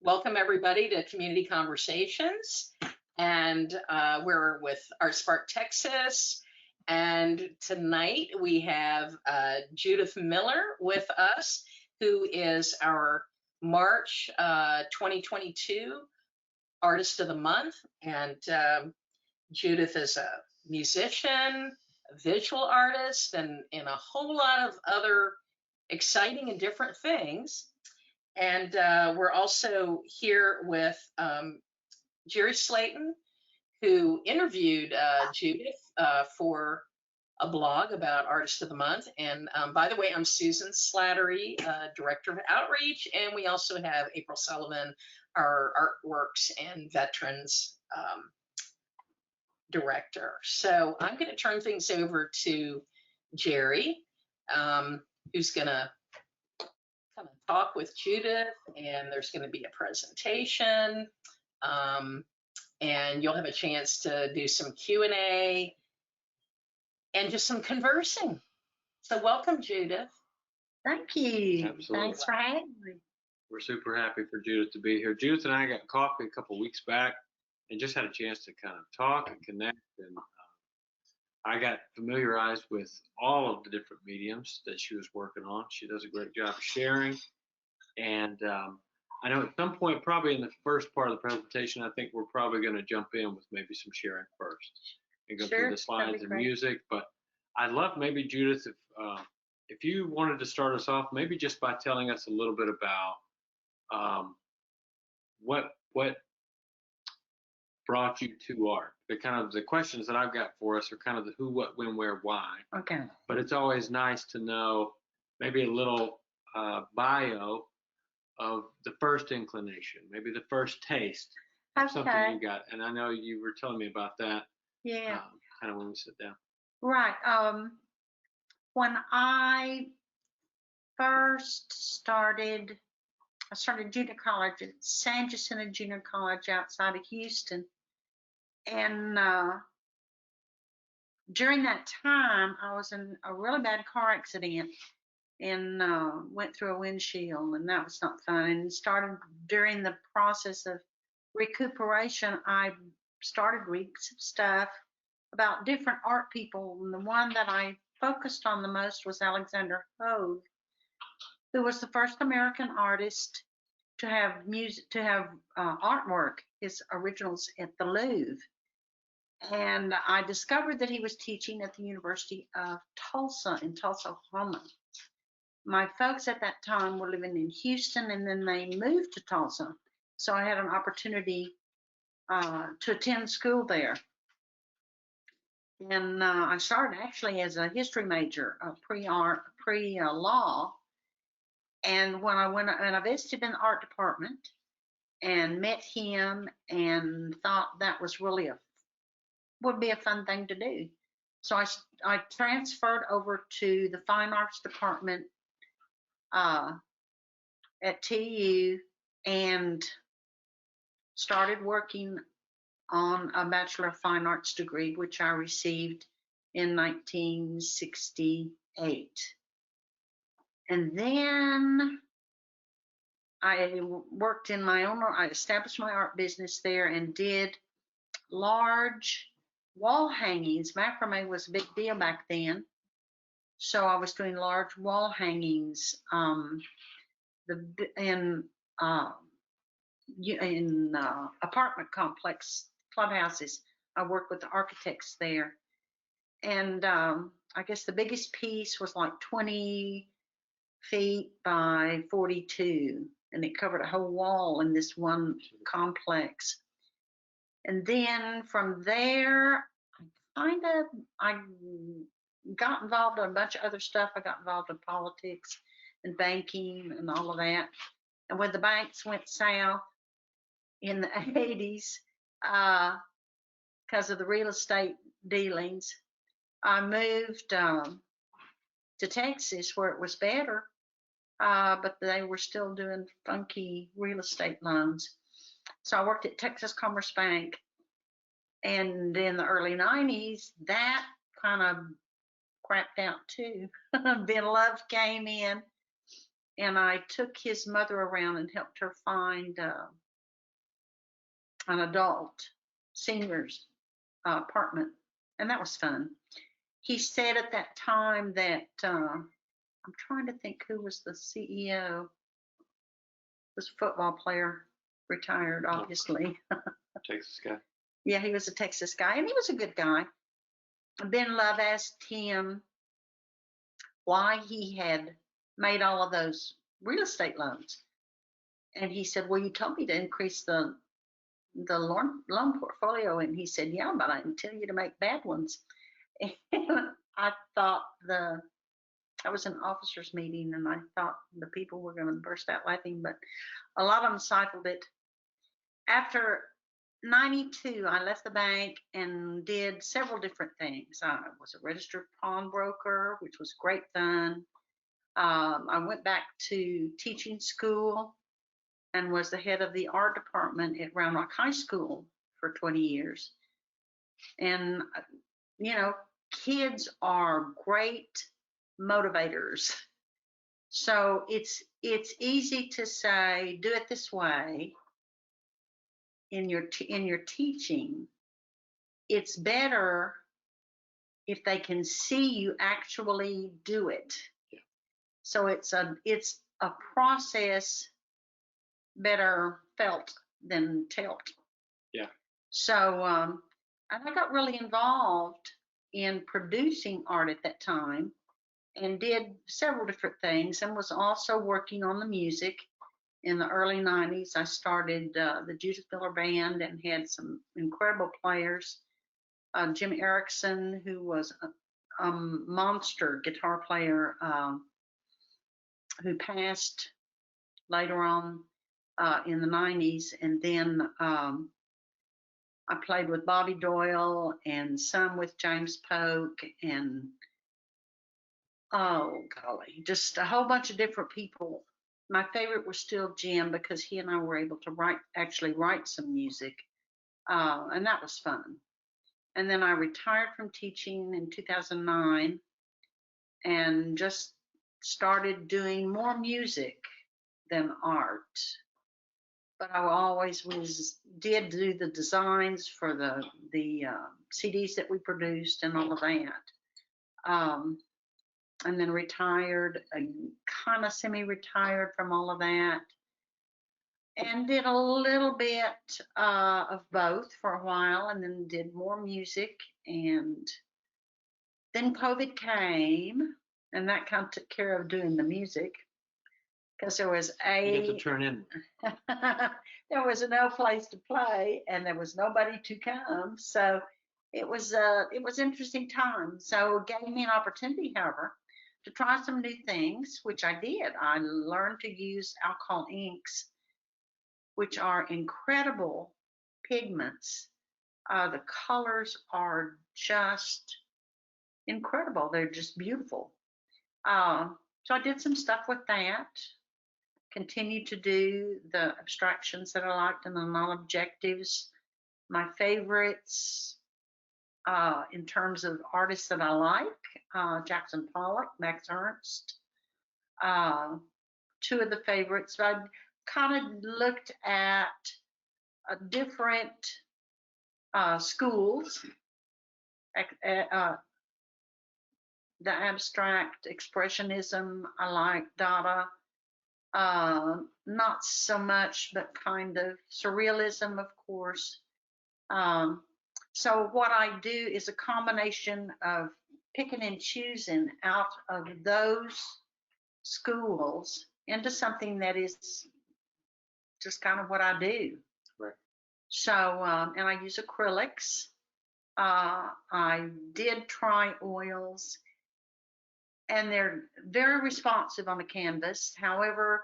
Welcome everybody to Community Conversations. And we're with Art Spark Texas. And tonight we have Judith Miller with us, who is our March 2022 Artist of the Month. And Judith is a musician, a visual artist, and a whole lot of other exciting and different things. And we're also here with Jerry Slayton, who interviewed Judith for a blog about Artist of the Month. And by the way, I'm Susan Slattery, Director of Outreach, and we also have April Sullivan, our Artworks and Veterans Director. So I'm going to turn things over to Jerry, who's going to come and talk with Judith, and there's going to be a presentation, and you'll have a chance to do some Q&A and just some conversing. So welcome, Judith. Thank you. Absolutely. Thanks for having me. We're super happy for Judith to be here. Judith and I got coffee a couple weeks back and just had a chance to kind of talk and connect. And I got familiarized with all of the different mediums that she was working on. She does a great job of sharing. And I know at some point, probably in the first part of the presentation, I think we're probably going to jump in with maybe some sharing first and go through the slides and music. But I'd love maybe, Judith, if you wanted to start us off, maybe just by telling us a little bit about what brought you to art. The questions that I've got for us are kind of the who, what, when, where, why. Okay. But it's always nice to know maybe a little bio of the first inclination, maybe the first taste of something you got. And I know you were telling me about that. Yeah. Kind of when we sit down. Right. When I first started, I started junior college at San Jacinto Junior College outside of Houston. And during that time, I was in a really bad car accident and went through a windshield, and that was not fun. And started during the process of recuperation, I started reading some stuff about different art people. And the one that I focused on the most was Alexander Hove, who was the first American artist to have artwork, his originals at the Louvre. And I discovered that he was teaching at the University of Tulsa in Tulsa, Oklahoma. My folks at that time were living in Houston, and then they moved to Tulsa. So I had an opportunity to attend school there. And I started actually as a history major, pre-law. And when I went and I visited in the art department and met him and thought that was really would be a fun thing to do. So I transferred over to the fine arts department at TU and started working on a Bachelor of Fine Arts degree, which I received in 1968. And then I worked in I established my art business there and did large wall hangings. Macrame was a big deal back then. So I was doing large wall hangings in apartment complex clubhouses. I worked with the architects there. And I guess the biggest piece was like 20 feet by 42, and it covered a whole wall in this one complex. And then from there, I got involved in a bunch of other stuff. I got involved in politics and banking and all of that. And when the banks went south in the 80s, because of the real estate dealings, I moved to Texas where it was better, but they were still doing funky real estate loans. So I worked at Texas Commerce Bank, and in the early 90s, that kind of crapped out too. Then love came in, and I took his mother around and helped her find an adult seniors apartment, and that was fun. He said at that time that I'm trying to think who was the CEO. Was a football player, retired, obviously. Texas guy. Yeah, he was a Texas guy, and he was a good guy. Ben Love asked him why he had made all of those real estate loans. And he said, well, you told me to increase the loan portfolio. And he said, yeah, but I didn't tell you to make bad ones. And I thought I was an officers meeting, and I thought the people were going to burst out laughing, but a lot of them stifled it. After 92, I left the bank and did several different things. I was a registered pawnbroker, which was great fun. I went back to teaching school and was the head of the art department at Round Rock High School for 20 years. And, you know, kids are great motivators. So it's easy to say, do it this way in your teaching. It's better if they can see you actually do it. Yeah. So it's a process better felt than taught. Yeah. So and I got really involved in producing art at that time, and did several different things, and was also working on the music. In the early 90s, I started the Judith Miller Band and had some incredible players. Jim Erickson, who was a monster guitar player, who passed later on in the 90s. And then I played with Bobby Doyle and some with James Polk, and oh golly, just a whole bunch of different people. My favorite was still Jim, because he and I were able to actually write some music, and that was fun. And then I retired from teaching in 2009 and just started doing more music than art. But I always did do the designs for the CDs that we produced and all of that. And then retired, kind of semi-retired from all of that, and did a little bit of both for a while, and then did more music. And then COVID came, and that kind of took care of doing the music, because there was You get to turn in. there was no place to play, and there was nobody to come. So it was interesting time. So it gave me an opportunity, however, to try some new things, which I did. I learned to use alcohol inks, which are incredible pigments. The colors are just incredible. They're just beautiful. So I did some stuff with that. Continued to do the abstractions that I liked and the non-objectives. My favorites in terms of artists that I like, Jackson Pollock, Max Ernst. Two of the favorites. I kind of looked at different schools, the abstract expressionism. I like Dada. Not so much, but kind of surrealism, of course. So what I do is a combination of picking and choosing out of those schools into something that is just kind of what I do. Right. So, and I use acrylics. I did try oils, and they're very responsive on the canvas. However,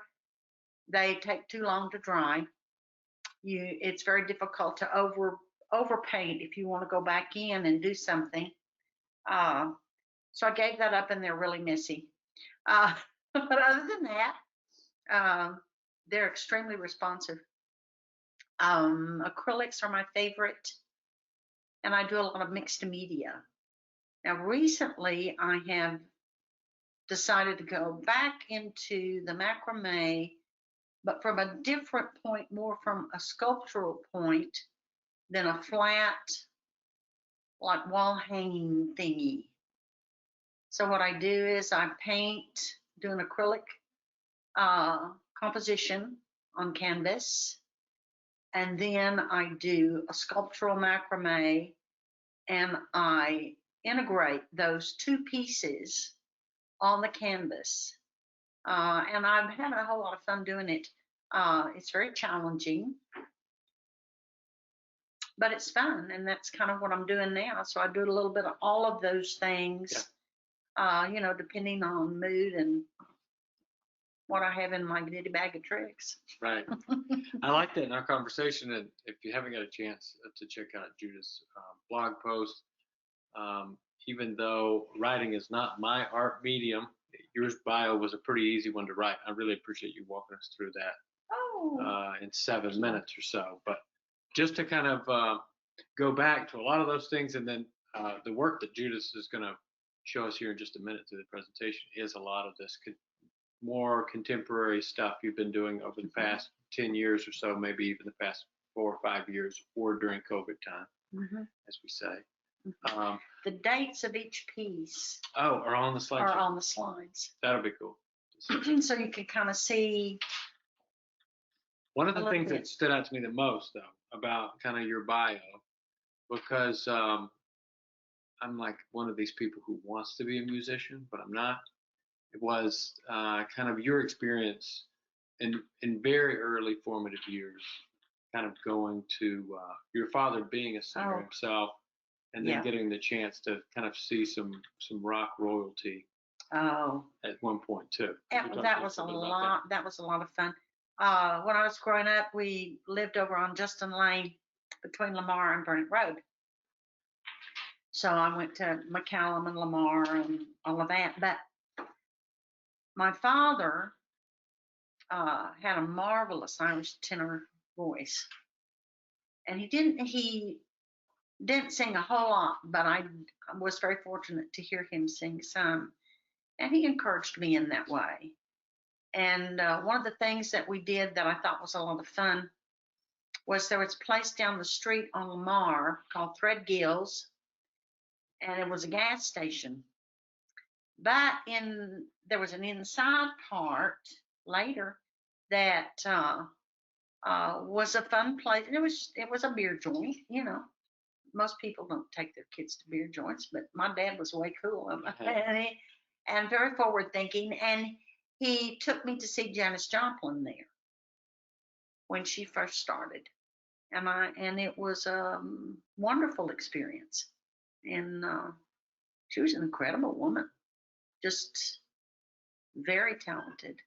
they take too long to dry. It's very difficult to overpaint if you want to go back in and do something. So I gave that up, and they're really messy. But other than that, they're extremely responsive. Acrylics are my favorite, and I do a lot of mixed media. Now, recently, I have decided to go back into the macrame, but from a different point, more from a sculptural point than a flat, like wall hanging thingy. So what I do is I paint, do an acrylic composition on canvas, and then I do a sculptural macrame, and I integrate those two pieces on the canvas. And I've had a whole lot of fun doing it. It's very challenging, but it's fun, and that's kind of what I'm doing now. So I do a little bit of all of those things, you know, depending on mood and what I have in my goodie bag of tricks. Right. I like that in our conversation. And if you haven't got a chance to check out Judith's blog post, even though writing is not my art medium, your bio was a pretty easy one to write. I really appreciate you walking us through that in 7 minutes or so. But just to kind of go back to a lot of those things, and then the work that Judith is going to show us here in just a minute through the presentation is a lot of this more contemporary stuff you've been doing over the past 10 years or so, maybe even the past 4 or 5 years, or during COVID time, as we say. The dates of each piece are on the slide. Are on the slides. That'll be cool. So you can kind of see. One of the things that stood out to me the most, though, about kind of your bio, because I'm like one of these people who wants to be a musician, but I'm not. It was kind of your experience in very early formative years, kind of going to your father being a singer himself, and then getting the chance to kind of see some rock royalty. At one point too. That was a lot. That was a lot of fun. When I was growing up, we lived over on Justin Lane between Lamar and Burnett Road. So I went to McCallum and Lamar and all of that. But my father had a marvelous Irish tenor voice, and he didn't sing a whole lot, but I was very fortunate to hear him sing some, and he encouraged me in that way. And one of the things that we did that I thought was a lot of fun was there was a place down the street on Lamar called Threadgill's, and it was a gas station. But there was an inside part later that was a fun place. And it was a beer joint, you know. Most people don't take their kids to beer joints, but my dad was way cool and very forward thinking. And he took me to see Janis Joplin there when she first started, and it was a wonderful experience. And she was an incredible woman, just very talented.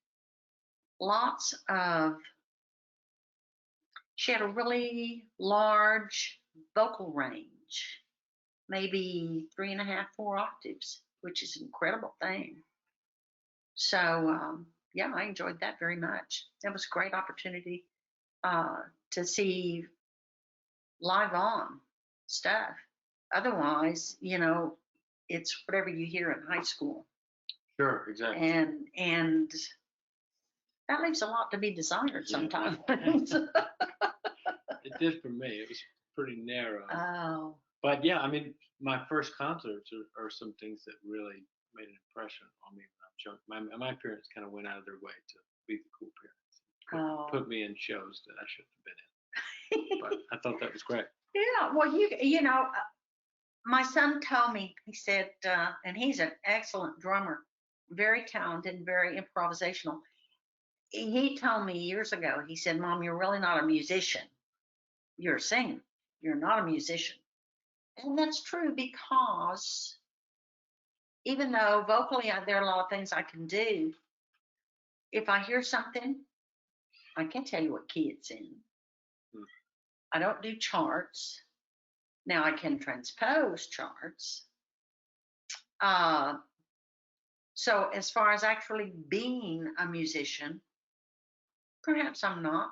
She had a really large vocal range, maybe 3.5, 4 octaves, which is an incredible thing. So, yeah, I enjoyed that very much. It was a great opportunity to see live on stuff. Otherwise, you know, it's whatever you hear in high school. Sure, exactly. And that leaves a lot to be desired sometimes. It did for me. It was pretty narrow. Oh. But yeah, I mean, my first concerts are some things that really made an impression on me when I was young. My parents kind of went out of their way to be the cool parents. Put me in shows that I shouldn't have been in. But I thought that was great. Yeah, well, you know, my son told me, he said, and he's an excellent drummer, very talented, very improvisational. He told me years ago, he said, Mom, you're really not a musician. You're a singer. You're not a musician. And that's true, because even though vocally there are a lot of things I can do, if I hear something, I can't tell you what key it's in. I don't do charts. Now I can transpose charts. So as far as actually being a musician, perhaps I'm not,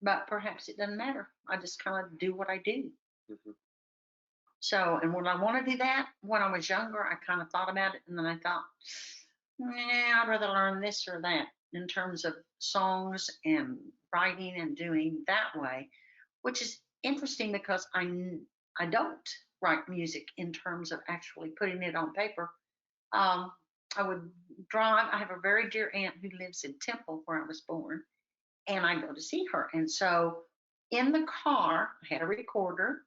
but perhaps it doesn't matter. I just kind of do what I do. So, and when I want to do that, when I was younger, I kind of thought about it, and then I thought, I'd rather learn this or that in terms of songs and writing and doing that way, which is interesting because I don't write music in terms of actually putting it on paper. Um, I would drive. I have a very dear aunt who lives in Temple, where I was born, and I go to see her. And so in the car, I had a recorder,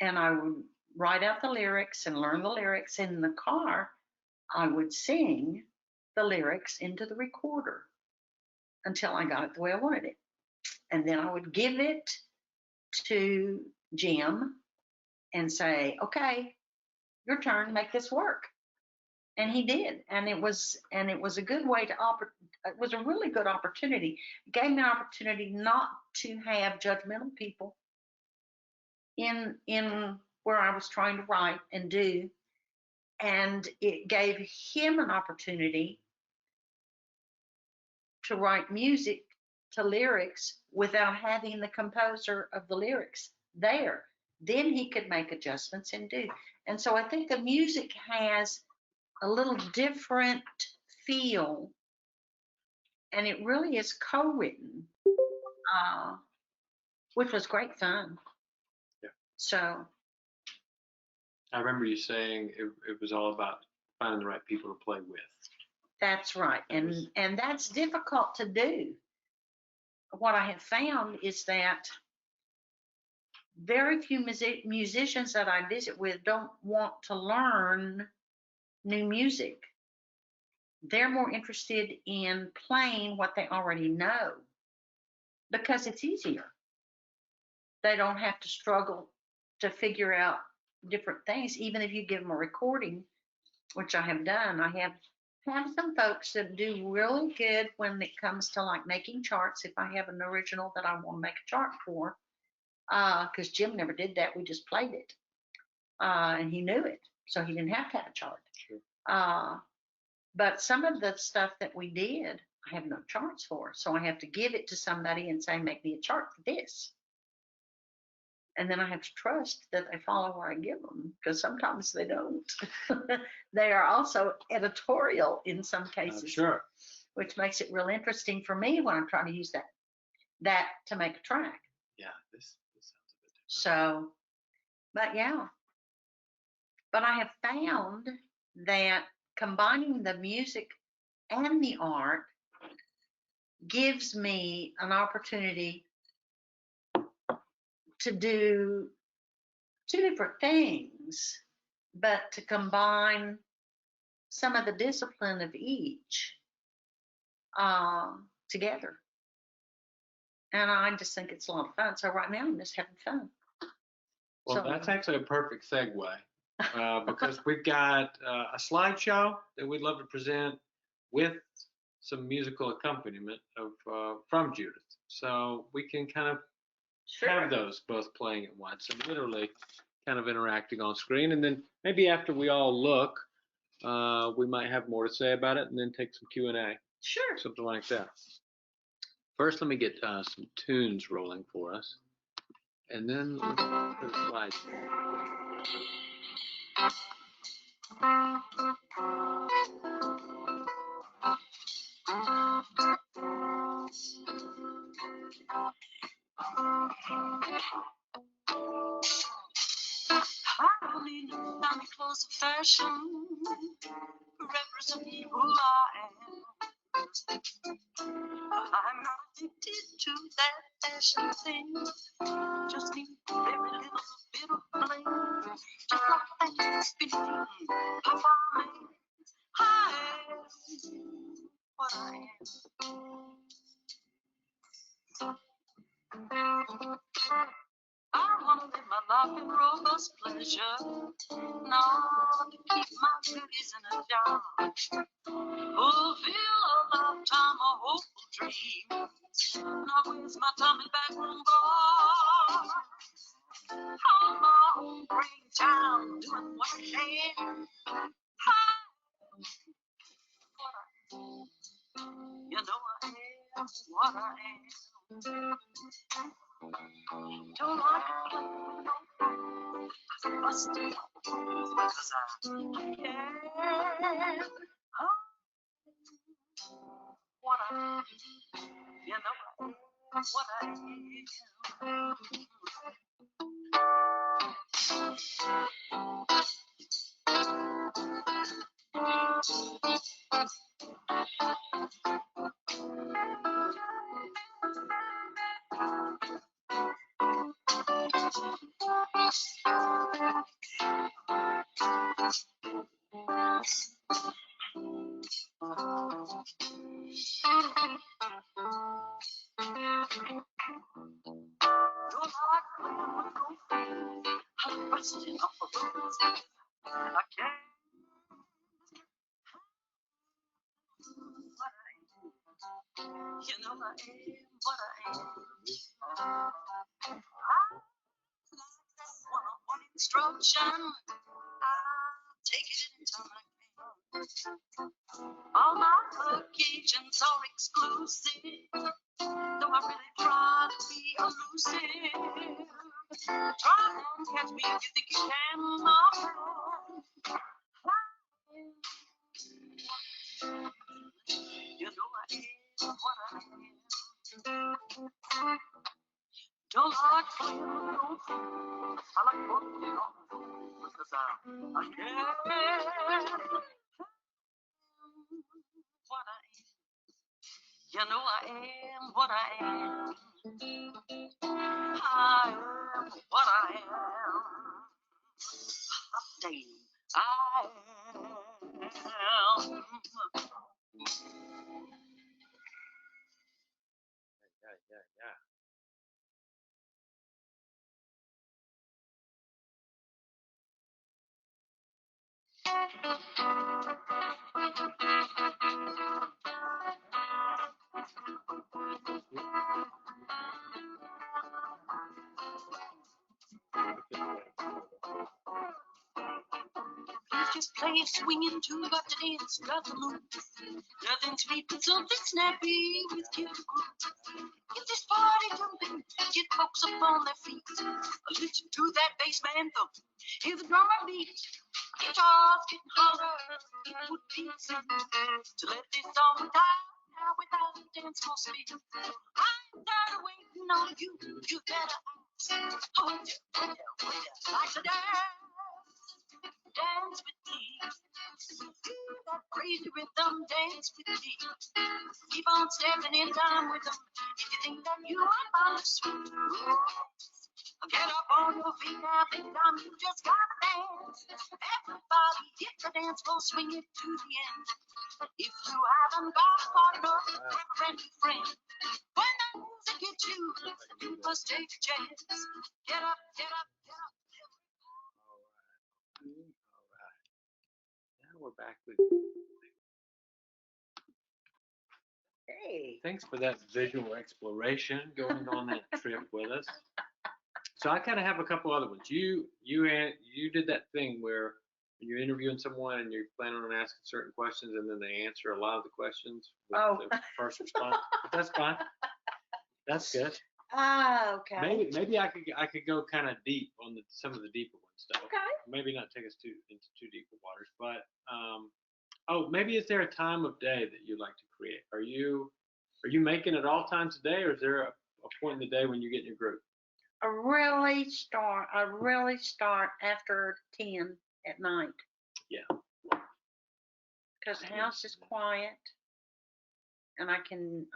and I would write out the lyrics and learn the lyrics. In the car, I would sing the lyrics into the recorder until I got it the way I wanted it. And then I would give it to Jim and say, okay, your turn, make this work. And he did. And it was a good way to it was a really good opportunity. It gave me an opportunity not to have judgmental people in where I was trying to write and do. And it gave him an opportunity to write music to lyrics without having the composer of the lyrics there. Then he could make adjustments and do. And so I think the music has a little different feel, and it really is co-written, which was great fun. Yeah. So I remember you saying it was all about finding the right people to play with. that's right. And that's difficult to do. What I have found is that very few musicians that I visit with don't want to learn new music. They're more interested in playing what they already know because it's easier. They don't have to struggle to figure out different things. Even if you give them a recording, which I have done, I have some folks that do really good when it comes to like making charts. If I have an original that I want to make a chart for, because Jim never did that, we just played it, and he knew it, so he didn't have to have a chart. Sure. But some of the stuff that we did, I have no charts for, so I have to give it to somebody and say, make me a chart for this. And then I have to trust that they follow what I give them, because sometimes they don't. They are also editorial in some cases, Sure. which makes it real interesting for me when I'm trying to use that to make a track. Yeah, this sounds a bit different. So, but yeah. But I have found that combining the music and the art gives me an opportunity to do two different things, but to combine some of the discipline of each together. And I just think it's a lot of fun. So right now I'm just having fun. Well, So- that's actually a perfect segue because we've got a slideshow that we'd love to present with some musical accompaniment of from Judith. So we can kind of have those both playing at once and literally kind of interacting on screen. And then maybe after we all look, we might have more to say about it and then take some Q&A. Sure. Something like that. First, let me get some tunes rolling for us. And then let's put the slides. I don't need no funny clothes or fashion represent who I am. I'm not addicted to that fashion thing. Just need very little bit of bling. Just like that spinning pop on me. I am what I am. I want to live my life in robust pleasure, not to keep my goodies in a jar. Fulfill a lifetime of hopeful dreams, not waste my time in backroom bar. On my own green town, doing what I can. You know I am what I am. Don't like it, busted, because I care. what I am. You know I am what I am. You're like a man with no feet. I'm busting off a rose. I can't what I am. You know I am what I am. I like that one-on-one instruction. I'll take it anytime I can. All my occasions are exclusive, though I really try to be elusive. Try and catch me if you think you can, my friend. You know I am what I am. Don't like playing with no fools. I like putting it on because I can't what I am. You know I am what I am. I am what I am. Damn, I am. Yeah. Please just play a swinging tune, got to dance, got to move. Nothing sweet but something snappy with you. Get this party jumping, get folks up on their feet. Listen to that bass man thump, hear the drummer beat. Guitars getting harder, it would be easy to let this song die now without a dance floor speed. I'm tired of waiting on you, you better ask. Would you like to dance? Dance with me. Feel that crazy rhythm, dance with me. Keep on stepping in time with them. If you think that you are on the sweet, get up on your feet now, big time, you just gotta dance. Everybody hit the dance floor, swing it to the end. If you haven't got a partner, grab a brand new friend. When that music hits you, you must take a chance. Get up, get up, get up. All right. Now we're back with you. Hey. Thanks for that visual exploration, going on that trip with us. So I kind of have a couple other ones. You did that thing where when you're interviewing someone and you're planning on asking certain questions and then they answer a lot of the questions with Oh. the first response. But that's fine. That's good. Ah, okay. Maybe I could go kind of deep on some of the deeper ones though. Okay. Maybe not take us into too deeper waters, but maybe is there a time of day that you like to create? Are you making it all times of day, or is there a point in the day when you get in your group? I really start after 10 at night. Yeah. Because the house is quiet and I can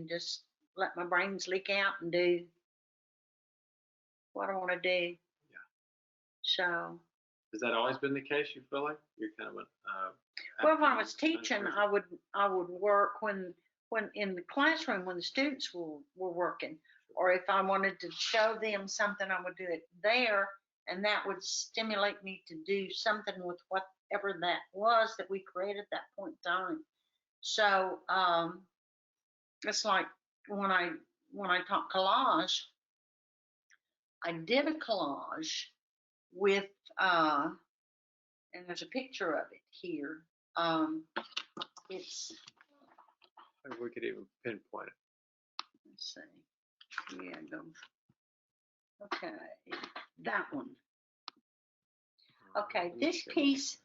just let my brains leak out and do what I want to do. Yeah. So. Has that always been the case? You feel like you're kind of Well, when I was teaching, I would work when in the classroom when the students were working, or if I wanted to show them something, I would do it there, and that would stimulate me to do something with whatever that was that we created at that point in time. So it's like when I taught collage, I did a collage with and there's a picture of it here. It's, If we could even pinpoint it. let's see. Yeah, go. Okay, that one. Okay, this piece.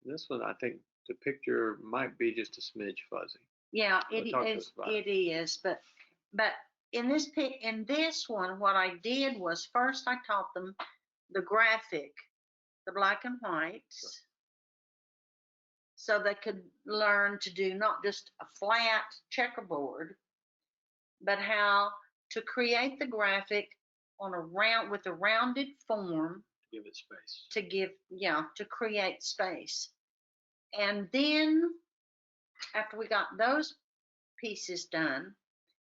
This one, I think the picture might be just a smidge fuzzy. Yeah, So it talk to is. us about it. It is, but in this one, what I did was first I taught them the graphic, the black and whites, so they could learn to do not just a flat checkerboard, but how to create the graphic on a round with a rounded form Give it space. to create space. And then after we got those pieces done,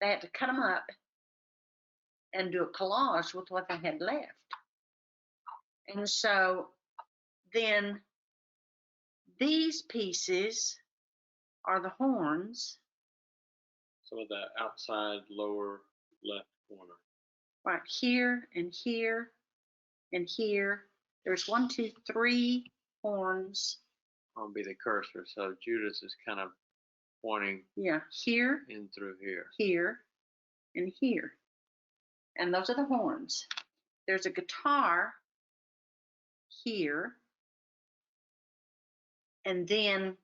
they had to cut them up and do a collage with what they had left. And so then these pieces are the horns. Some of the outside lower left corner. Right here and here and here. There's 1, 2, 3 horns. I'll be the cursor. So Judith is kind of pointing Yeah, here, in through here. here, and here. And those are the horns. There's a guitar here. And then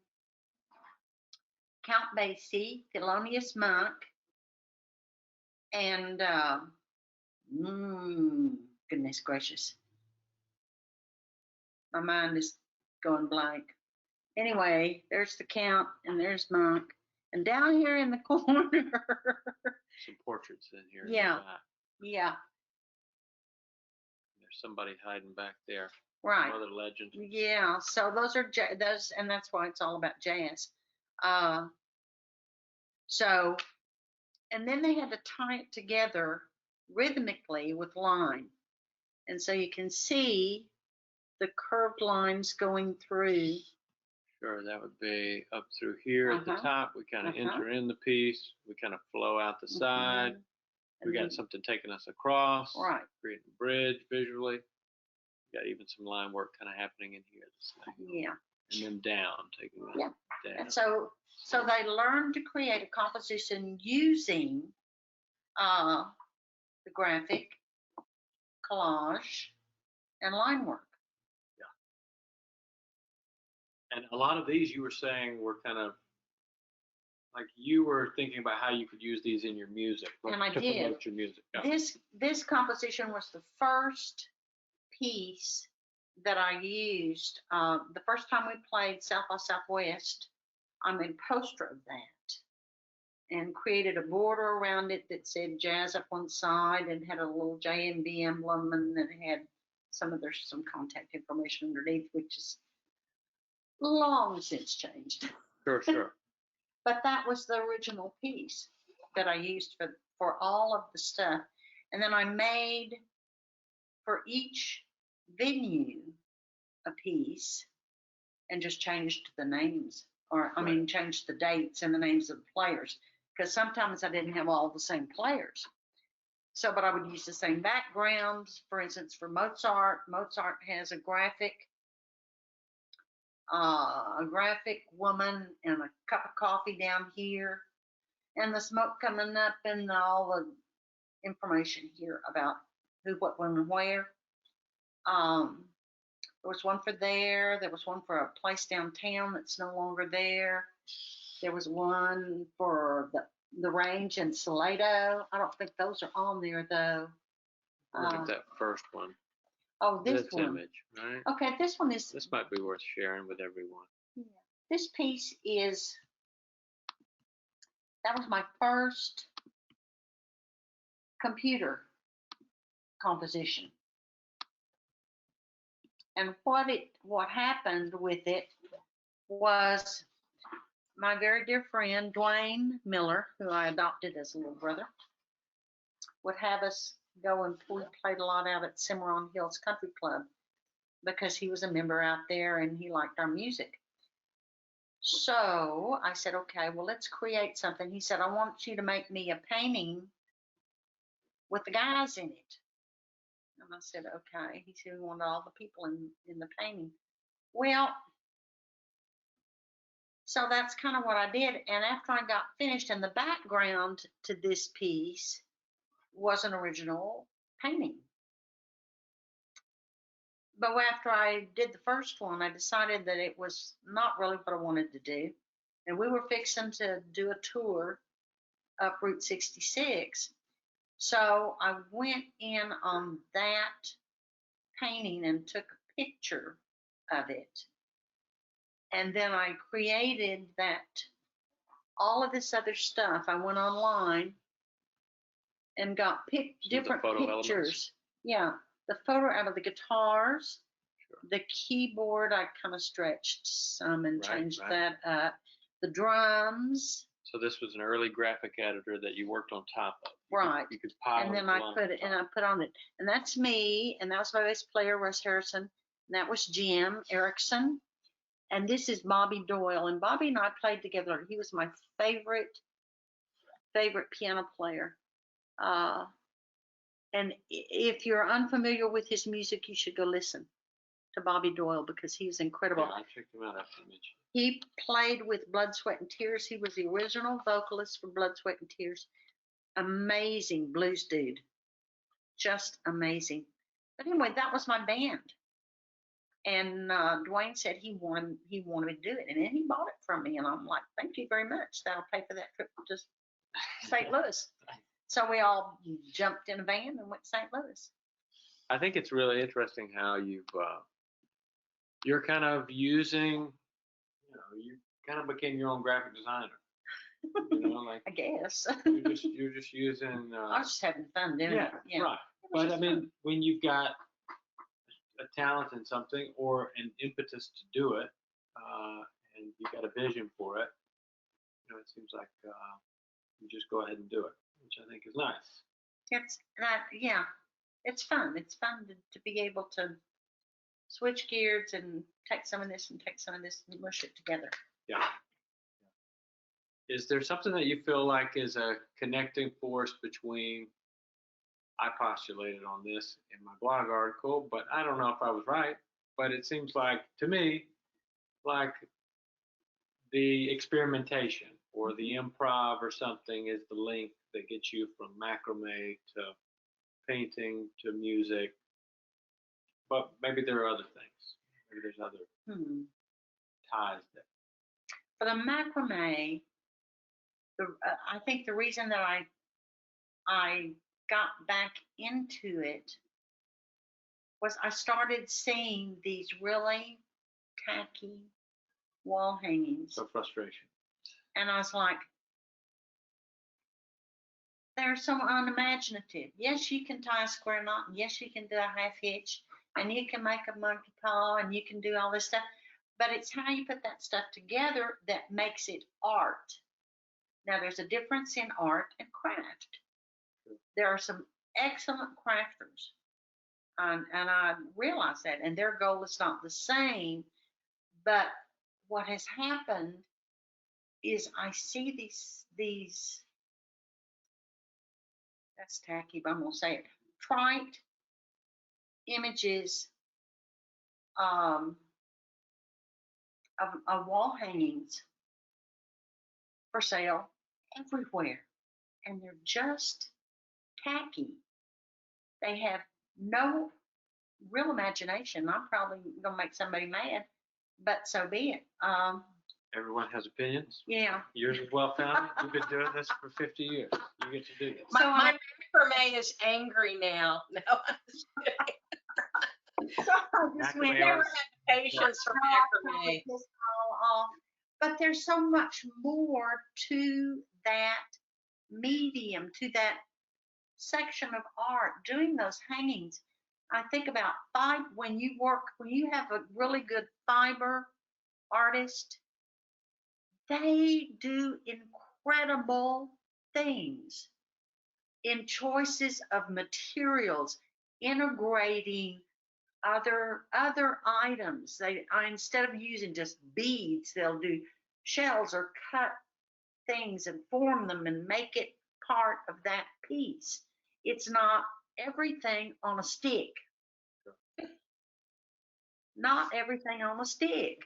Count Basie, Thelonious Monk, and goodness gracious. My mind is going blank. Anyway, there's the Count and there's Monk. And down here in the corner. Some portraits in here. Yeah. In the back. Yeah, There's somebody hiding back there. right. Another legend. Yeah, so those are those, and that's why it's all about jazz. So, and then they had to tie it together rhythmically with line, and so you can see the curved lines going through. Sure, that would be up through here at the top. We kind of enter in the piece. We kind of flow out the side. We got something taking us across. Right. Creating a bridge visually. Got even some line work kind of happening in here. This thing. Yeah. And then down, taking it down. And so they learned to create a composition using the graphic, collage, and line work. And a lot of these you were saying were kind of like you were thinking about how you could use these in your music. And I to did. Promote your music. Yeah. This composition was the first piece that I used. The first time we played South by Southwest, I made a poster of that and created a border around it that said jazz up one side and had a little JMB emblem, and then it had some contact information underneath, which is long since changed. Sure. But that was the original piece that I used for all of the stuff. And then I made for each venue a piece and just changed the names, changed the dates and the names of the players, because sometimes I didn't have all the same players. So, but I would use the same background. For instance, for Mozart has a graphic woman and a cup of coffee down here, and the smoke coming up, and all the information here about who, what, when, and where. There was one for there. There was one for a place downtown that's no longer there. There was one for the range in Salado. I don't think those are on there though. Look at that first one. Oh, this one. Image, right? Okay, this one is. This might be worth sharing with everyone. Yeah. This piece that was my first computer composition. And what happened with it was my very dear friend, Dwayne Miller, who I adopted as a little brother, would have us go, and we played a lot out at Cimarron Hills Country Club because he was a member out there and he liked our music. So I said, okay, well, let's create something. He said, I want you to make me a painting with the guys in it. And I said, okay. He said, we wanted all the people in the painting. Well, so that's kind of what I did. And after I got finished, and the background to this piece was an original painting. But after I did the first one, I decided that it was not really what I wanted to do. And we were fixing to do a tour up Route 66. So I went in on that painting and took a picture of it. And then I created that, all of this other stuff. I went online and got Some of the different photo elements. pictures. Yeah, the photo out of the guitars, Sure. the keyboard, I kind of stretched some and Right, changed right. that up. The drums, So this was an early graphic editor that you worked on top of. right. You could pile And then it I along put the it, and top. I put on it, and that's me, and that was my bass player, Russ Harrison, and that was Jim Erickson, and this is Bobby Doyle, and Bobby and I played together. He was my favorite piano player. And if you're unfamiliar with his music, you should go listen to Bobby Doyle because he's incredible. Yeah, I checked him out after you mentioned. He played with Blood, Sweat, and Tears. He was the original vocalist for Blood, Sweat, and Tears. Amazing blues dude. Just amazing. But anyway, that was my band. And Dwayne said he wanted me to do it. And then he bought it from me. And I'm like, thank you very much. That'll pay for that trip to St. Louis. So we all jumped in a van and went to St. Louis. I think it's really interesting how you're kind of using, you kind of became your own graphic designer. Like I guess. you're just using. I was just having fun doing Yeah, it. Yeah. right. It was But I just mean, fun. when you've got a talent in something or an impetus to do it, and you've got a vision for it, it seems like you just go ahead and do it, which I think is nice. It's that, yeah. It's fun. It's fun to be able to switch gears and take some of this and take some of this and mush it together. Yeah. Is there something that you feel like is a connecting force between, I postulated on this in my blog article, but I don't know if I was right, but it seems like, to me, like the experimentation or the improv or something is the link that gets you from macrame to painting to music. But maybe there are other things. Maybe there's other ties there. For the macrame, I think the reason that I got back into it was I started seeing these really tacky wall hangings. So frustration. And I was like, they're so unimaginative. Yes, you can tie a square knot, and yes, you can do a half hitch, and you can make a monkey paw, and you can do all this stuff. But it's how you put that stuff together that makes it art. Now, there's a difference in art and craft. There are some excellent crafters, and I realize that, and their goal is not the same. But what has happened is I see these that's tacky, but I'm gonna say it, trite images of wall hangings for sale everywhere, and they're just tacky. They have no real imagination. I'm probably gonna make somebody mad, but so be it. Everyone has opinions. Yeah. Yours is well founded. You've been doing this for 50 years. You get to do this. My macrame is angry now. No, I'm just kidding. So I just went, Macrame Never artist. had patience for macrame. this all off. But there's so much more to that medium, to that section of art, doing those hangings. I think about when you have a really good fiber artist, they do incredible things in choices of materials, integrating other items. Instead of using just beads, they'll do shells or cut things and form them and make it part of that piece. It's not everything on a stick. Not everything on a stick.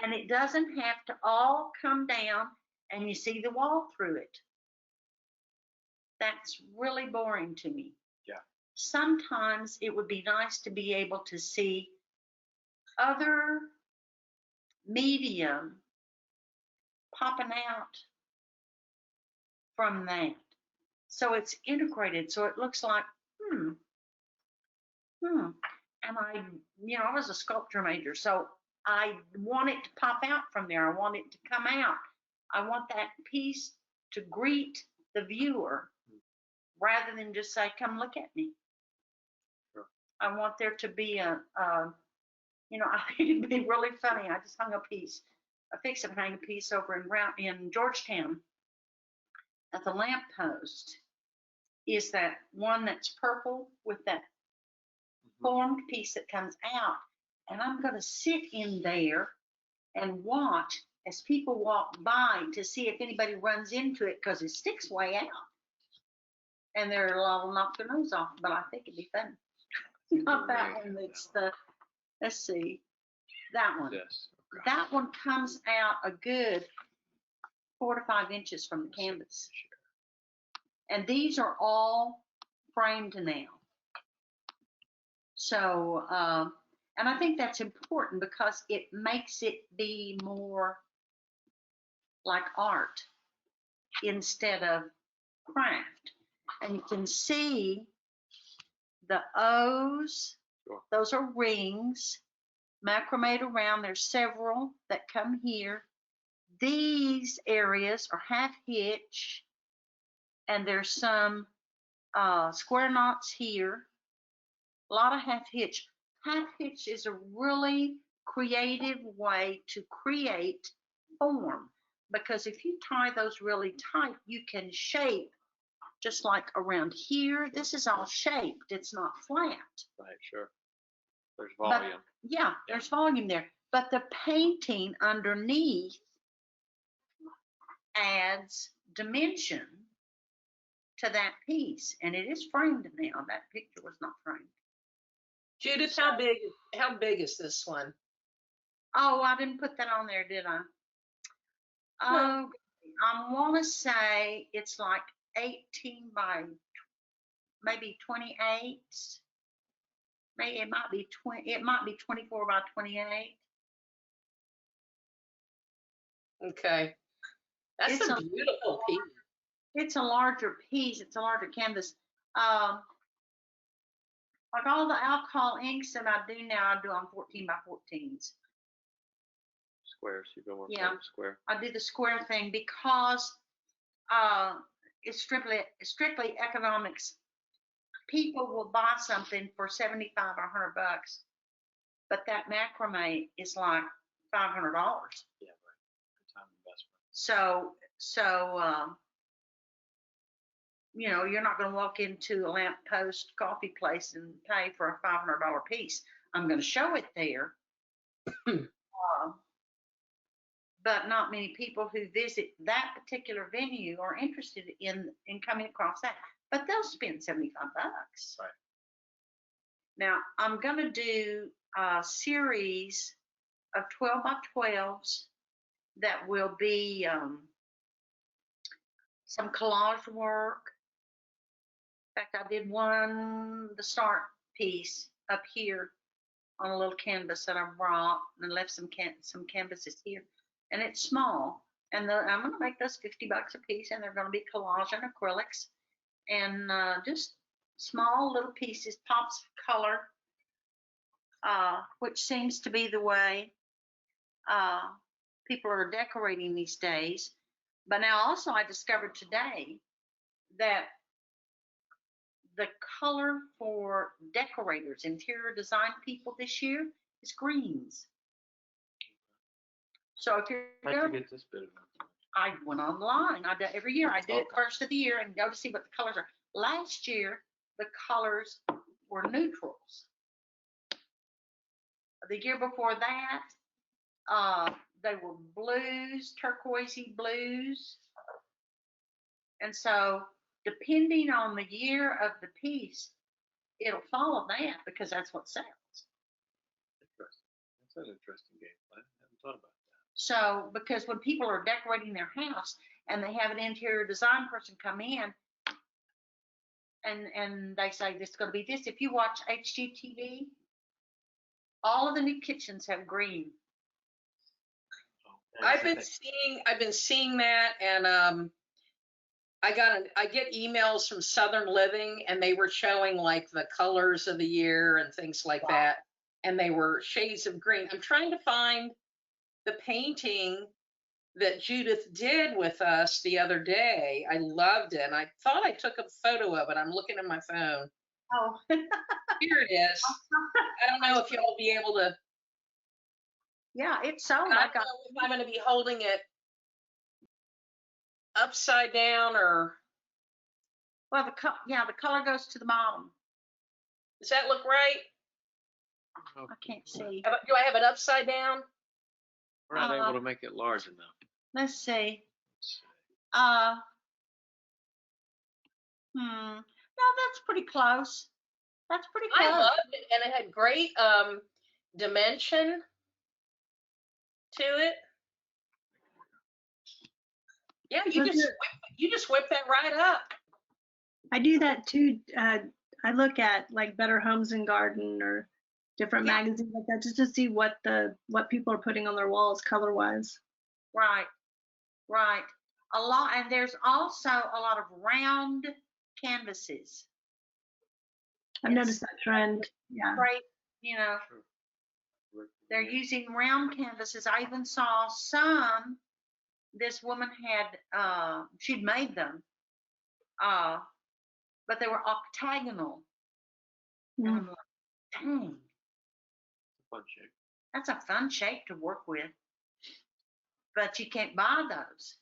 And it doesn't have to all come down and you see the wall through it. That's really boring to me. Yeah. sometimes it would be nice to be able to see other medium popping out from that. So it's integrated. So it looks like, And I was a sculpture major, so I want it to pop out from there. I want it to come out. I want that piece to greet the viewer rather than just say, come look at me. Sure. I want there to be I think it'd be really funny. I just hung a piece. I fixed to hang a piece over in Georgetown at the lamppost. Is that one that's purple with that formed piece that comes out, and I'm going to sit in there and watch as people walk by to see if anybody runs into it, because it sticks way out, and they're liable to knock their nose off. But I think it'd be fun. Not that one. That's let's see, that one. Yes. That one comes out a good 4 to 5 inches from the canvas, and these are all framed now. So, and I think that's important because it makes it be more like art instead of craft. And you can see the O's, Sure. Those are rings, macrame around. There's several that come here. These areas are half hitch, and there's some square knots here. A lot of half hitch. Half hitch is a really creative way to create form, because if you tie those really tight, you can shape just like around here. This is all shaped. It's not flat. Right, sure. There's But volume. yeah, there's volume there. But the painting underneath adds dimension to that piece, and it is framed now. That picture was not framed. Judith, how big is this one? Oh, I didn't put that on there, did I? Oh, I want to say it's like 18 by maybe 28. Maybe it might be 20. It might be 24 by 28. Okay. That's It's a a- beautiful piece. It's a larger piece. It's a larger canvas. Like all the alcohol inks that I do now, I do on 14 by 14s. Squares. You go more Yeah. square. I do the square thing because it's strictly economics. People will buy something for 75 or $100, but that macrame is like $500. Yeah, right. Good time investment. So you're not going to walk into a lamppost coffee place and pay for a $500 piece. I'm going to show it there. But not many people who visit that particular venue are interested in coming across that. But they'll spend $75. Right. Now, I'm going to do a series of 12 by 12s that will be some collage work. In fact, I did the start piece up here on a little canvas that I brought, and left some canvases here. And it's small. And I'm going to make those $50 a piece, and they're going to be collage and acrylics. And just small little pieces, pops of color, which seems to be the way people are decorating these days. But now also I discovered today that the color for decorators, interior design people this year is greens. So if you're How'd you get this bit of information? I went online. I do every year. I do it Okay. first of the year and go to see what the colors are. Last year, the colors were neutrals. The year before that, they were blues, turquoisey blues. And so, depending on the year of the piece, it'll follow that because that's what sells. Interesting. That's an interesting game plan. I haven't thought about that. So, because when people are decorating their house and they have an interior design person come in, and they say this is going to be this. If you watch HGTV, all of the new kitchens have green. I've been seeing that, and I get emails from Southern Living, and they were showing like the colors of the year and things like that, and they were shades of green. I'm trying to find the painting that Judith did with us the other day. I loved it, and I thought I took a photo of it. I'm looking at my phone. Oh. Here it is. I don't know if you'll be able to. Yeah, it's sold. I don't know if I'm going to be holding it upside down or. Well, the color goes to the bottom. Does that look right? I can't see. Do I have it upside down? We're not able to make it large enough. Let's see. No, that's pretty close. That's pretty close. I loved it, and it had great dimension to it. Yeah, you just whip that right up. I do that too. I look at like Better Homes and Garden or different magazines like that just to see what people are putting on their walls color wise. Right. A lot, and there's also a lot of round canvases. I've noticed that trend. Yeah. Right. You know, they're using round canvases. I even saw some. This woman had she'd made them, but they were octagonal. And I'm like, dang. Fun shape. That's a fun shape to work with. But you can't buy those.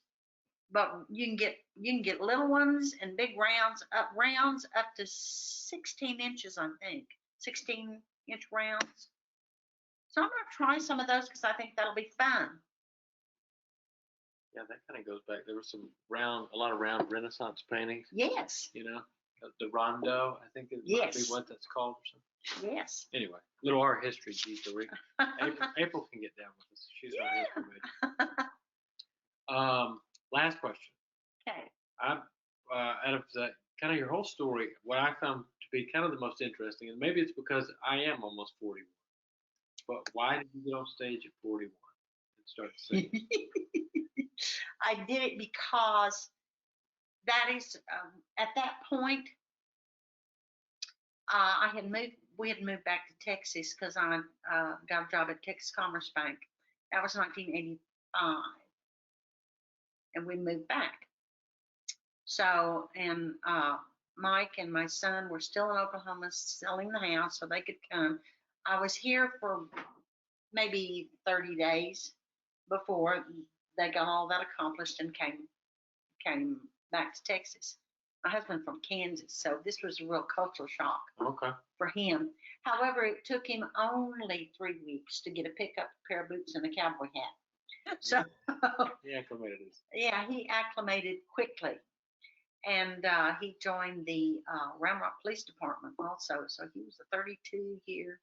But you can get little ones and big rounds up to 16 inches, I think. 16-inch rounds. So I'm gonna try some of those because I think that'll be fun. Yeah, that kind of goes back. There was a lot of round Renaissance paintings. Yes. You know, the rondo, I think is might be what that's called or something. Yes. Anyway, little art history, geez, April can get down with us. She's our history major. Last question. Okay. Out of that kind of your whole story, what I found to be kind of the most interesting, and maybe it's because I am almost 41, but why did you get on stage at 41 and start singing? I did it because that is at that point we had moved back to Texas because I got a job at Texas Commerce Bank. That was 1985, and we moved back. So, and Mike and my son were still in Oklahoma selling the house so they could come. I was here for maybe 30 days before they got all that accomplished and came back to Texas. My husband's from Kansas, so this was a real cultural shock for him. However, it took him only 3 weeks to get a pickup, a pair of boots, and a cowboy hat. So He acclimated. Yeah, he acclimated quickly, and he joined the Round Rock Police Department also. So he was a 32-year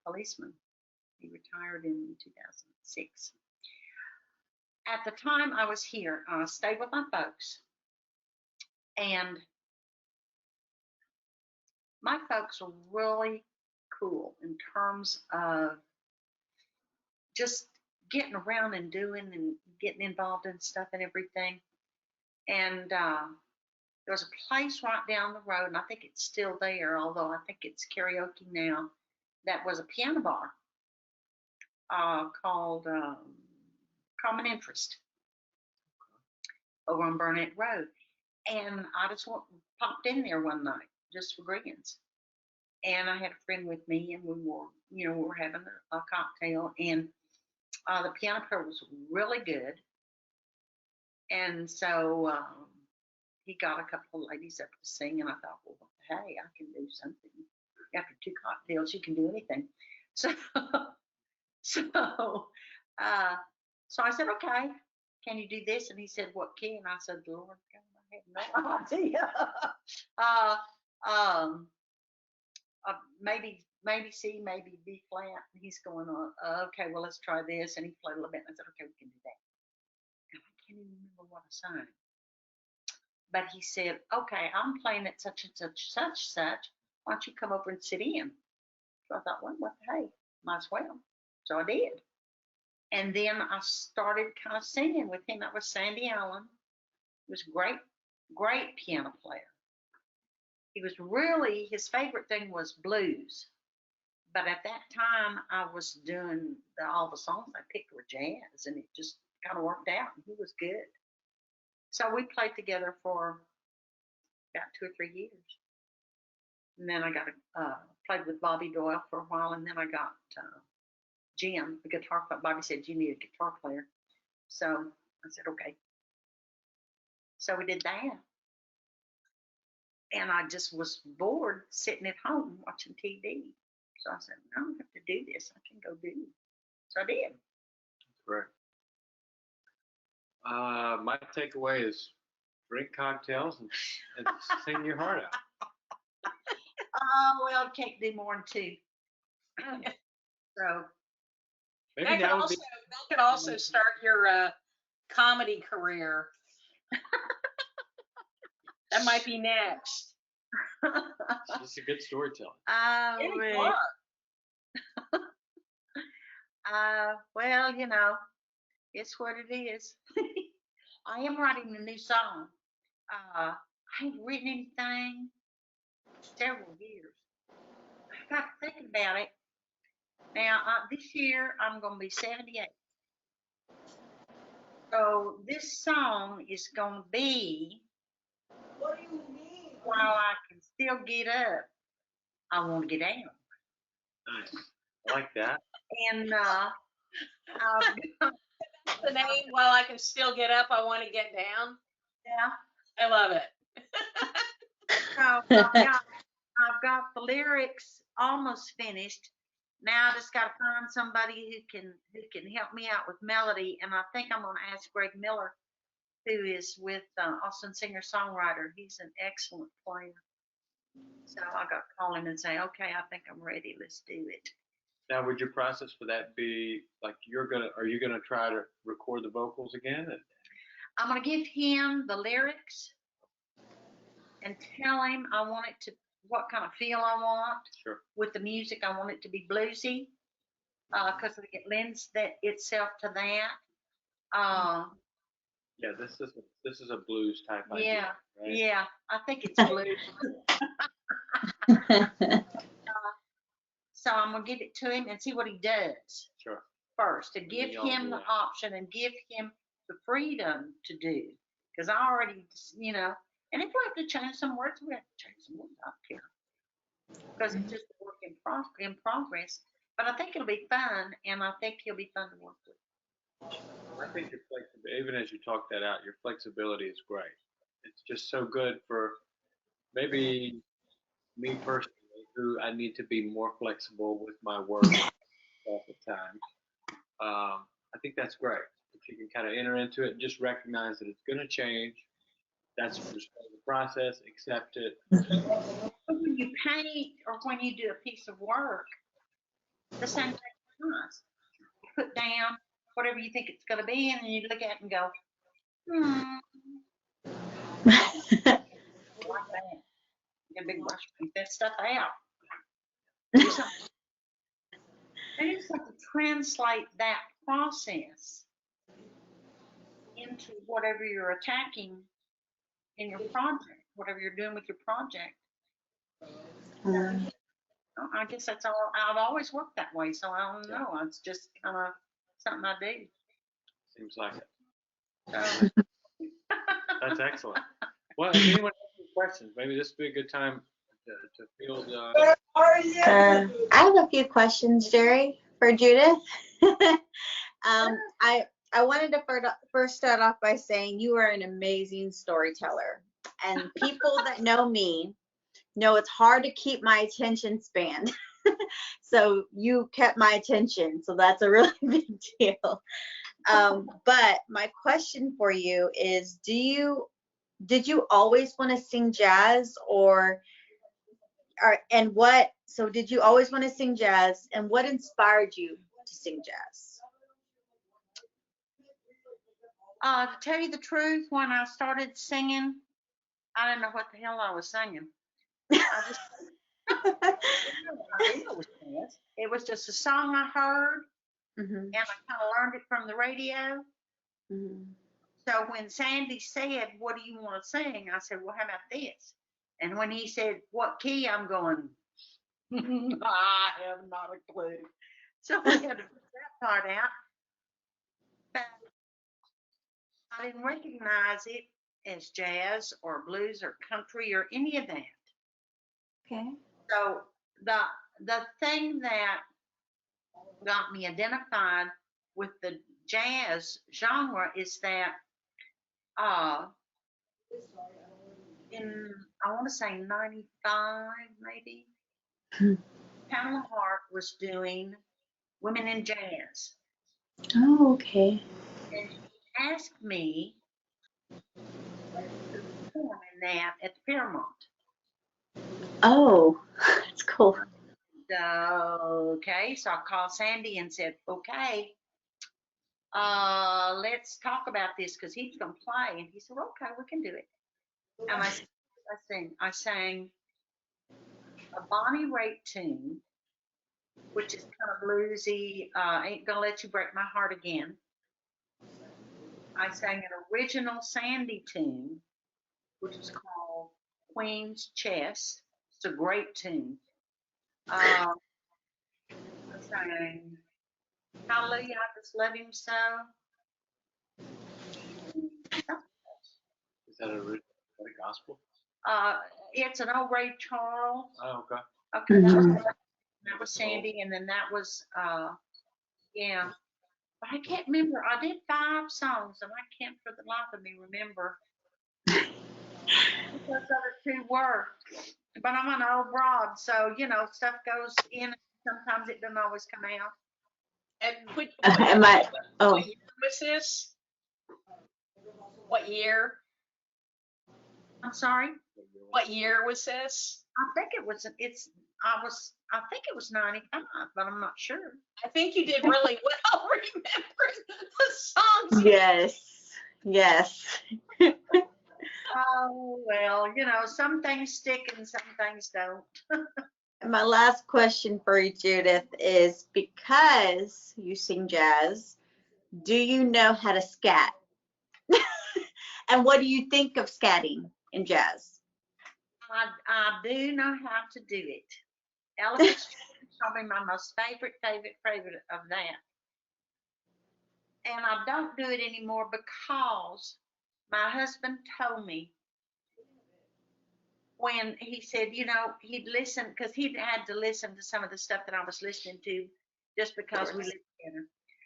policeman. He retired in 2006. At the time I was here, I stayed with my folks, and my folks were really cool in terms of just getting around and doing and getting involved in stuff and everything. And there was a place right down the road, and I think it's still there, although I think it's karaoke now, that was a piano bar called Common Interest over on Burnett Road. And I just popped in there one night just for grins. And I had a friend with me, and we were having a cocktail, and the piano player was really good. And so he got a couple of ladies up to sing, and I thought, well, hey, I can do something. After 2 cocktails, you can do anything. So I said, okay, can you do this? And he said, what key? And I said, Lord God, I have no idea. Maybe C, maybe B flat. And he's going, okay, well, let's try this. And he played a little bit. And I said, okay, we can do that. And I can't even remember what I sang. But he said, okay, I'm playing at such and such. Why don't you come over and sit in? So I thought, well, hey, might as well. So I did. And then I started kind of singing with him. That was Sandy Allen. He was great piano player. He was really, his favorite thing was blues. But at that time, I was doing all the songs I picked were jazz, and it just kind of worked out. And he was good. So we played together for about 2 or 3 years. And then I got played with Bobby Doyle for a while, and then I got Jim, the guitar player. Bobby said, you need a guitar player. So I said, okay. So we did that. And I just was bored sitting at home watching TV. So I said, I don't have to do this. I can go do it. So I did. Correct. My takeaway is drink cocktails and sing your heart out. Oh, well, I can't do more than 2. So Maybe That could also start your comedy career. That might be next. It's a good storytelling. Any more? Well, you know, it's what it is. I am writing a new song. I haven't written anything several years. I got thinking about it. Now, this year I'm going to be 78. So this song is going to be, What do you mean? while I can still get up, I want to get down. Nice. I like that. And I've got, The name, while I can still get up, I want to get down. yeah, I love it. so I've got the lyrics almost finished. Now I just got to find somebody who can help me out with melody, and I think I'm going to ask Greg Miller, who is with Austin singer-songwriter. He's an excellent player. So I got to call him and say, okay, I think I'm ready. Let's do it. Now, would your process for that be like are you gonna try to record the vocals again? I'm going to give him the lyrics and tell him I want it to, what kind of feel I want. Sure. With the music. I want it to be bluesy because it lends itself to that. Yeah, this is a blues type idea. Yeah, Right? yeah, I think it's blues. So I'm gonna give it to him and see what he does Sure. first, to then give y'all him do the that. option and give him the freedom to do. Because I already, you know, and if we have to change some words, we have to change some words. I don't care. Because it's just a work in progress. But I think it'll be fun, and I think he'll be fun to work with. I think your flexibility, even as you talk that out, your flexibility is great. It's just so good for maybe me personally, who I need to be more flexible with my work all the time. I think that's great. If you can kind of enter into it and just recognize that it's going to change. That's just the process. Accept it. When you paint or when you do a piece of work, the same thing applies. You put down whatever you think it's going to be, and then you look at it and go, like that. Get a big brush, paint that stuff out. They just have to translate that process into whatever you're attacking in your project, whatever you're doing with your project. I guess that's all. I've always worked that way, so I don't know. It's just kind of something I do. Seems like it. So, That's excellent. Well, if anyone has any questions, maybe this would be a good time to field. Where are you? I have a few questions, Jerry, for Judith. I wanted to first start off by saying you are an amazing storyteller, and people that know me know it's hard to keep my attention span. So you kept my attention, so that's a really big deal. But my question for you is, did you always want to sing jazz, so did you always want to sing jazz, and what inspired you to sing jazz? to tell you the truth, when I started singing, I didn't know what the hell I was singing. I just it was just a song I heard, Mhm, and I kind of learned it from the radio. mhm. So when Sandy said, "What do you want to sing?" I said, "Well, how about this?" And when he said, "What key?" I'm going, I have not a clue. So we had to figure that part out. But I didn't recognize it as jazz or blues or country or any of that. Okay. So the thing that got me identified with the jazz genre is that uh in I want to say 95 maybe, Hmm. Pamela Hart was doing Women in Jazz, Oh, okay. and she asked me to perform in that at the Paramount. Oh, that's cool. Okay, so I called Sandy and said, okay, let's talk about this because he's gonna play. And he said, okay, we can do it. And I sang a Bonnie Raitt tune, which is kind of bluesy. Ain't Gonna Let You Break My Heart Again. I sang an original Sandy tune, which is called Queen's Chess. It's a great tune. I sang Hallelujah, I Just Love Him So. Is that a gospel? It's an old Ray Charles. Oh, okay. Okay, Mhm. that was Sandy, and then that was yeah. But I can't remember. I did 5 songs, and I can't for the life of me remember what those other 2 were. But I'm an old broad, so you know stuff goes in. Sometimes it doesn't always come out. And Am I? Oh, what year was this? What year? I'm sorry. What year was this? I think it was. I think it was 95, but I'm not sure. I think you did really well remembering the songs. yes, yes. Oh well, you know, some things stick and some things don't. My last question for you, Judith, is because you sing jazz, do you know how to scat? And what do you think of scatting in jazz? I do know how to do it. Ella Fitzgerald is probably my most favorite of that. And I don't do it anymore because my husband told me when he said, you know, he'd listen because he'd had to listen to some of the stuff that I was listening to just because we lived together.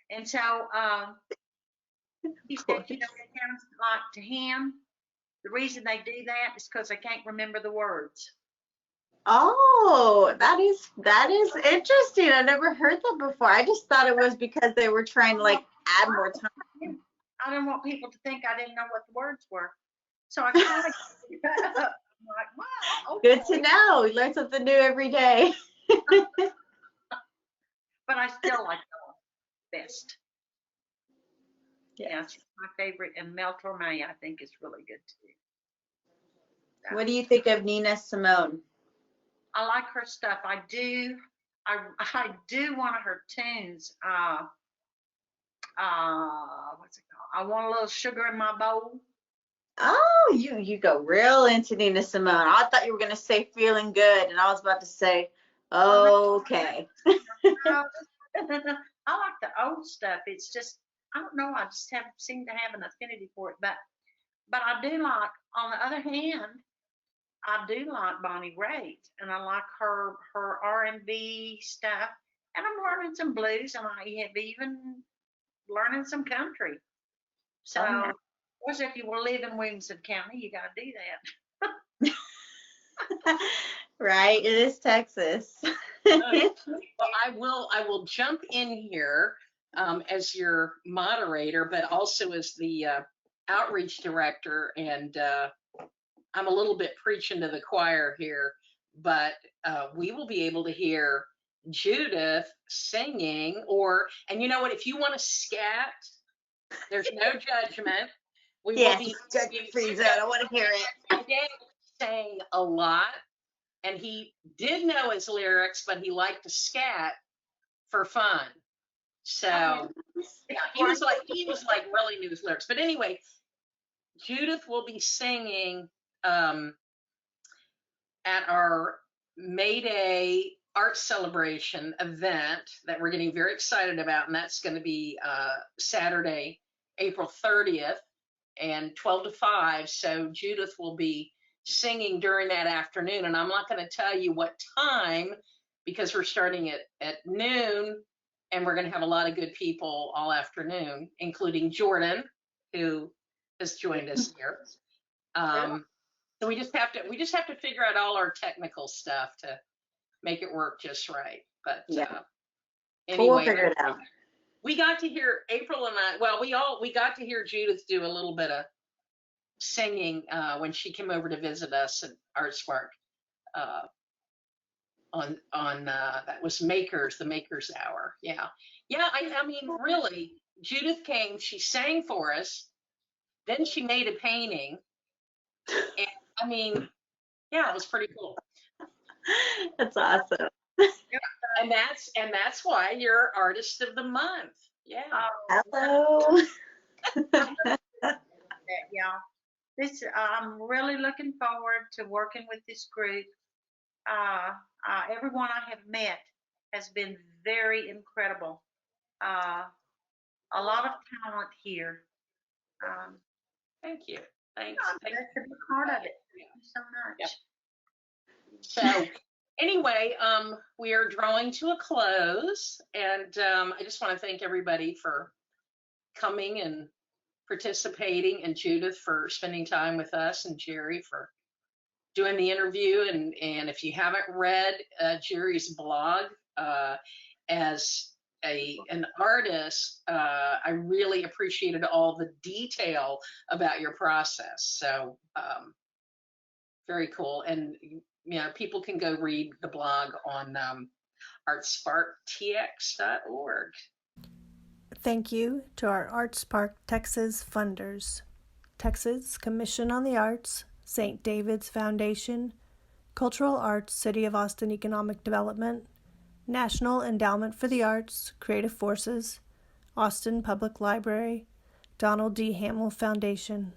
And so he said, you know, it sounds like to him, the reason they do that is because they can't remember the words. Oh, that is interesting. I never heard that before. I just thought it was because they were trying to like add more time. I didn't want people to think I didn't know what the words were. So I kind of I'm like, wow, okay. Good to know. We learn something new every day. But I still like Ella best. Yeah, she's my favorite, and Mel Torme I think is really good too. What do you think of Nina Simone? I like her stuff. I do one of her tunes. What's it called? I Want a Little Sugar in My Bowl. Oh, you go real into Nina Simone. I thought you were gonna say Feeling Good, and I was about to say, okay. I like the old stuff. It's just I don't know. I just seem to have an affinity for it. But I do like. On the other hand, I do like Bonnie Raitt, and I like her R&B stuff. And I'm learning some blues, and I have even learning some country. So, Oh, yeah. of course, if you will live in Williamson County, you got to do that. Right, it is Texas. Well, I will jump in here as your moderator, but also as the outreach director, and I'm a little bit preaching to the choir here, but we will be able to hear Judith singing, and you know what, if you want to scat, there's no judgment. We will Yes, be. Judge Frieza, I want to hear it. Dave sang a lot, and he did know his lyrics, but he liked to scat for fun. So yeah, he was like really knew his lyrics. But anyway, Judith will be singing at our May Day art celebration event that we're getting very excited about, and that's going to be Saturday, April 30th, and 12 to 5. So Judith will be singing during that afternoon, and I'm not going to tell you what time because we're starting at noon, and we're going to have a lot of good people all afternoon, including Jordan, who has joined us here. So we just have to figure out all our technical stuff to make it work just right. But Yeah. anyway, We'll figure it out. we got to hear April and I. Well, we got to hear Judith do a little bit of singing when she came over to visit us at Art Spark on that was the Makers Hour. Yeah. I mean, really, Judith came. She sang for us. Then she made a painting. And I mean, yeah, it was pretty cool. That's awesome. And that's why you're Artist of the Month. Yeah. Hello. Yeah. I'm really looking forward to working with this group. Everyone I have met has been very incredible. A lot of talent here. Thank you. Thanks. That's a big part of it. Thank you so much. So anyway, we are drawing to a close, and I just want to thank everybody for coming and participating, and Judith for spending time with us, and Jerry for doing the interview. And if you haven't read Jerry's blog, as an artist, I really appreciated all the detail about your process. So very cool. And people can go read the blog on artsparktx.org. Thank you to our ArtSpark Texas funders: Texas Commission on the Arts, St. David's Foundation, Cultural Arts City of Austin Economic Development, National Endowment for the Arts, Creative Forces, Austin Public Library, Donald D. Hamill Foundation.